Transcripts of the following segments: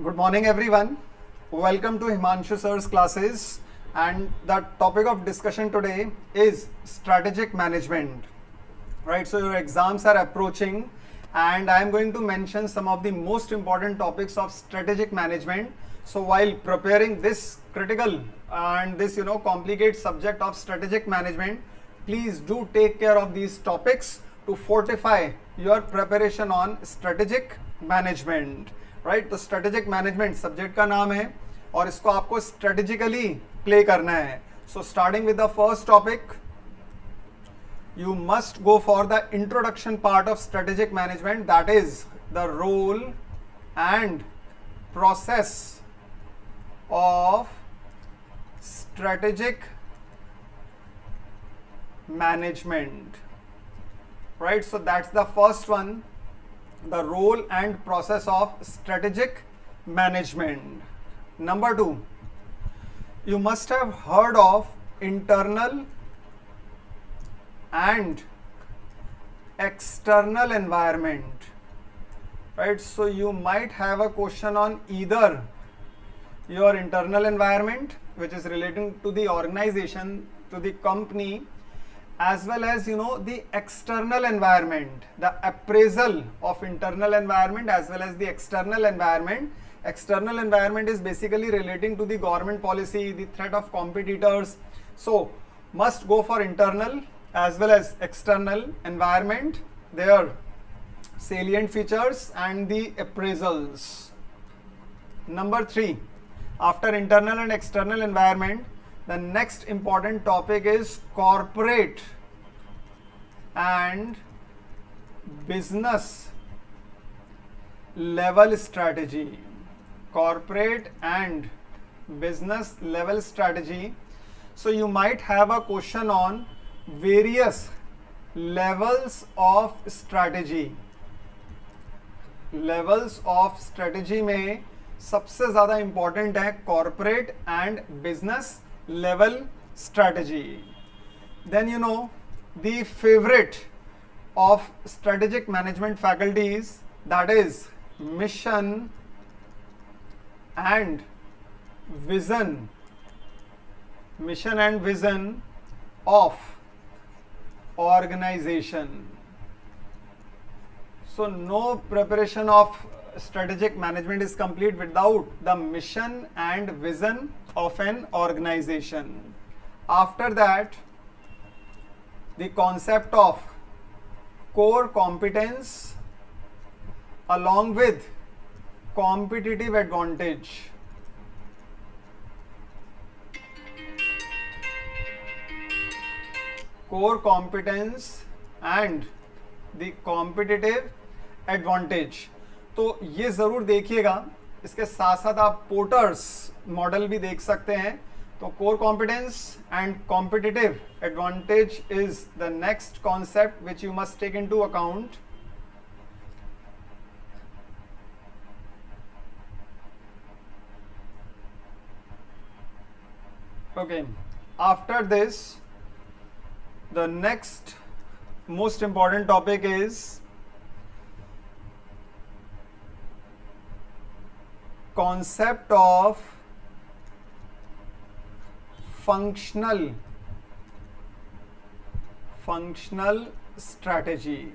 Good morning, everyone. Welcome to Himanshu Sir's classes. And the topic of discussion today is strategic management. Right, so your exams are approaching, and I am going to mention some of the most important topics of strategic management. So, while preparing this critical and this complicated subject of strategic management, please do take care of these topics to fortify your preparation on strategic management. Right तो strategic management subject का नाम है और इसको आपको strategically play करना है. So starting with the first topic, you must go for the introduction part of strategic management, that is the role and process of strategic management. Right, so that's the first one, the role and process of strategic management. Number two, you must have heard of internal and external environment, right? So you might have a question on either your internal environment, which is relating to the organization, to the company, as well as the external environment, the appraisal of internal environment as well as the external environment. External environment is basically relating to the government policy, the threat of competitors. So must go for internal as well as external environment, their salient features and the appraisals. Number three, after internal and external environment, the next important topic is corporate and business level strategy. Corporate and business level strategy. So you might have a question on various levels of strategy. Levels of strategy में सबसे ज़्यादा important है corporate and business level strategy. Then the favorite of strategic management faculties, that is mission and vision. Mission and vision of organization. So no preparation of strategic management is complete without the mission and vision of an organization. After that, the concept of core competence along with competitive advantage. Core competence and the competitive advantage. तो ये ज़रूर देखिएगा, इसके साथ साथ आप porters model भी देख सकते हैं. तो core competence and competitive advantage is the next concept which you must take into account. Okay, after this, the next most important topic is concept of functional strategy.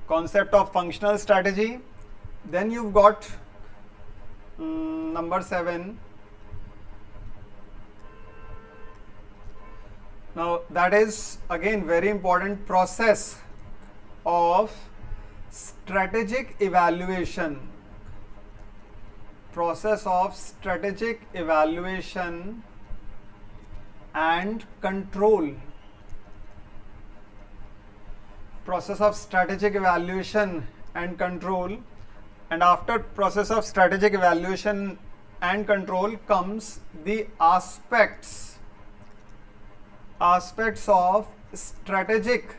Concept of functional strategy. Then you've got number 7. Now that is again very important, process of strategic evaluation. Process of strategic evaluation and control. Process of strategic evaluation and control. And after process of strategic evaluation and control comes the aspects of strategic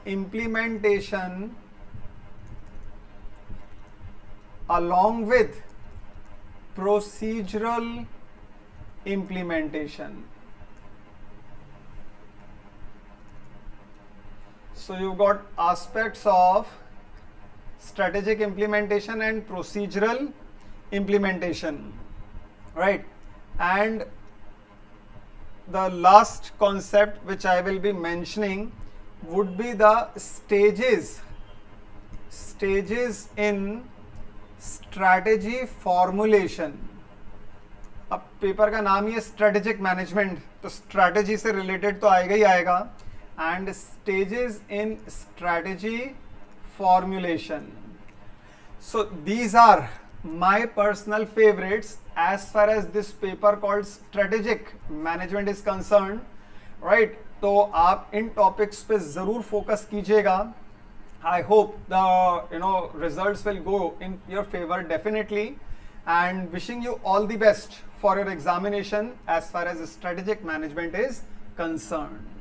implementation along with procedural implementation. So you've got aspects of strategic implementation and procedural implementation, right? And the last concept which I will be mentioning would be the stages in strategy formulation. अब paper का नाम ही है strategic management, तो strategy से related तो आएगा ही आएगा. And stages in strategy formulation. So these are my personal favorites as far as this paper called strategic management is concerned, right? तो आप इन टॉपिक्स पे जरूर फोकस कीजिएगा. I hope the results will go in your favor definitely, and wishing you all the best for your examination as far as strategic management is concerned.